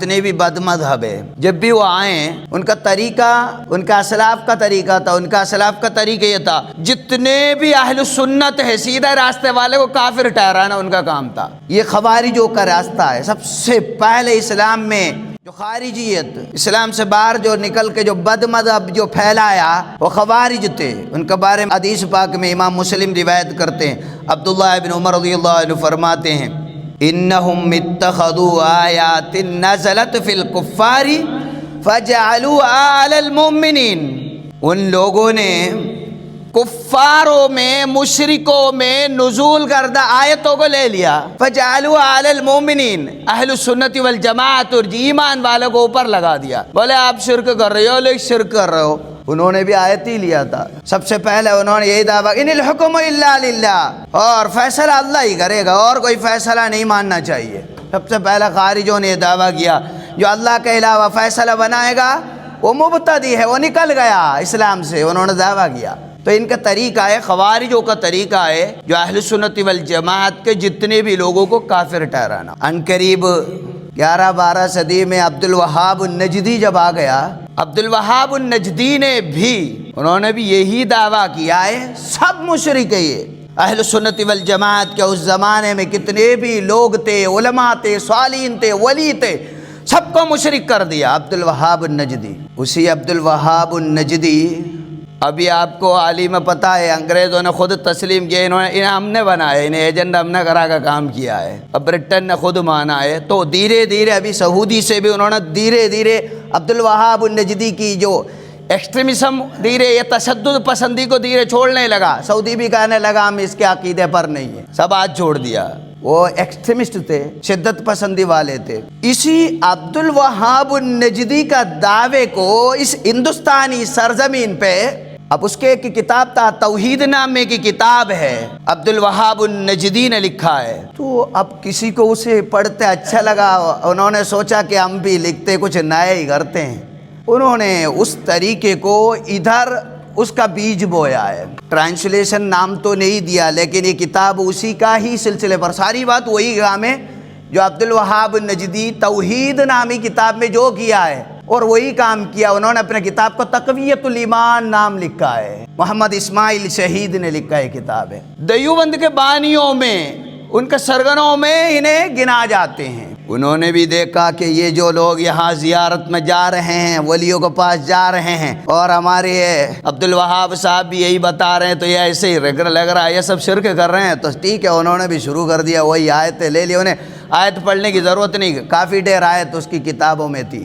جتنے بھی بد مذہب ہے جب بھی وہ آئیں ان کا طریقہ ان کا اسلاف کا طریقہ تھا، ان کا اسلاف کا طریقہ یہ تھا جتنے بھی اہل سنت ہے سیدھے راستے والے کو کافر ٹھہرانا ان کا کام تھا۔ یہ خوارجوں کا راستہ ہے۔ سب سے پہلے اسلام میں جو خارجیت اسلام سے باہر جو نکل کے جو بد مذہب جو پھیلایا وہ خوارج تھے۔ ان کے بارے میں حدیث پاک میں امام مسلم روایت کرتے ہیں، عبداللہ ابن عمر رضی اللہ عنہ فرماتے ہیں انہم اتخذوا آیات نزلت فی الکفار فجعلوها علی المؤمنین، ان لوگوں نے کفاروں میں مشرکوں میں نزول کردہ آیتوں کو لے لیا، فجعلوها علی المؤمنین، اہل سنت والجماعت اور ایمان والوں کو اوپر لگا دیا۔ بولے آپ شرک کر رہے ہو، لوگ شرک کر رہے ہو، انہوں نے بھی آیت ہی لیا تھا۔ سب سے پہلے انہوں نے یہی دعویٰ ان الحکم الا للہ، اور فیصلہ اللہ ہی کرے گا اور کوئی فیصلہ نہیں ماننا چاہیے۔ سب سے پہلے خارجوں نے یہ دعویٰ کیا جو اللہ کے علاوہ فیصلہ بنائے گا وہ مبتدی ہے، وہ نکل گیا اسلام سے، انہوں نے دعویٰ کیا۔ تو ان کا طریقہ ہے، خوارجوں کا طریقہ ہے جو اہل سنت والجماعت کے جتنے بھی لوگوں کو کافر ٹھہرانا۔ عنقریب 11-12 صدی میں عبد الوہاب النجدی جب آ گیا، عبد الوہاب النجدی نے بھی انہوں نے بھی یہی دعویٰ کیا ہے سب مشرک ہے یہ۔ اہل سنت والجماعت کے اس زمانے میں کتنے بھی لوگ تھے، علماء تھے، صالحین تھے، ولی تھے، سب کو مشرک کر دیا عبد الوہاب النجدی۔ اسی عبد الوہاب النجدی ابھی آپ کو عالم پتہ ہے انگریزوں نے خود تسلیم کیا، انہیں ہم نے بنایا، انہیں ایجنٹ ہم نے کرا کا کام کیا ہے، اب برٹن نے خود مانا ہے۔ تو دھیرے دھیرے ابھی سعودی سے بھی انہوں نے دھیرے دھیرے عبد الوہاب النجدی کی جو ایکسٹریمزم دھیرے یہ تشدد پسندی کو دھیرے چھوڑنے لگا۔ سعودی بھی کہنے لگا ہم اس کے عقیدے پر نہیں ہیں، سب آج چھوڑ دیا۔ وہ ایکسٹریمسٹ تھے، شدت پسندی والے تھے۔ اسی عبد الوہاب النجدی کا دعوے کو اس ہندوستانی سرزمین پہ اب اس کے ایک کتاب تھا، توحید نامے کی کتاب ہے، عبد الوہاب النجدی نے لکھا ہے۔ تو اب کسی کو اسے پڑھتے اچھا لگا، انہوں نے سوچا کہ ہم بھی لکھتے کچھ نئے ہی کرتے ہیں۔ انہوں نے اس طریقے کو ادھر اس کا بیج بویا ہے۔ ٹرانسلیشن نام تو نہیں دیا لیکن یہ کتاب اسی کا ہی سلسلے پر، ساری بات وہی کام ہے جو عبد الوہاب النجدی توحید نامی کتاب میں جو کیا ہے اور وہی کام کیا۔ انہوں نے اپنے کتاب کو تقویت الایمان نام لکھا ہے، محمد اسماعیل شہید نے لکھا ہے کتاب ہے۔ دیوبند کے بانیوں میں ان کے سرگنوں میں انہیں گنا جاتے ہیں۔ انہوں نے بھی دیکھا کہ یہ جو لوگ یہاں زیارت میں جا رہے ہیں، ولیوں کے پاس جا رہے ہیں، اور ہمارے عبد الوہاب صاحب بھی یہی بتا رہے ہیں، تو یہ ایسے ہی لگ رہا ہے یہ سب شرک کر رہے ہیں۔ تو ٹھیک ہے، انہوں نے بھی شروع کر دیا، وہی آیتیں لے لی، انہیں آیت پڑھنے کی ضرورت نہیں، کافی ڈیر آیت اس کی کتابوں میں تھی۔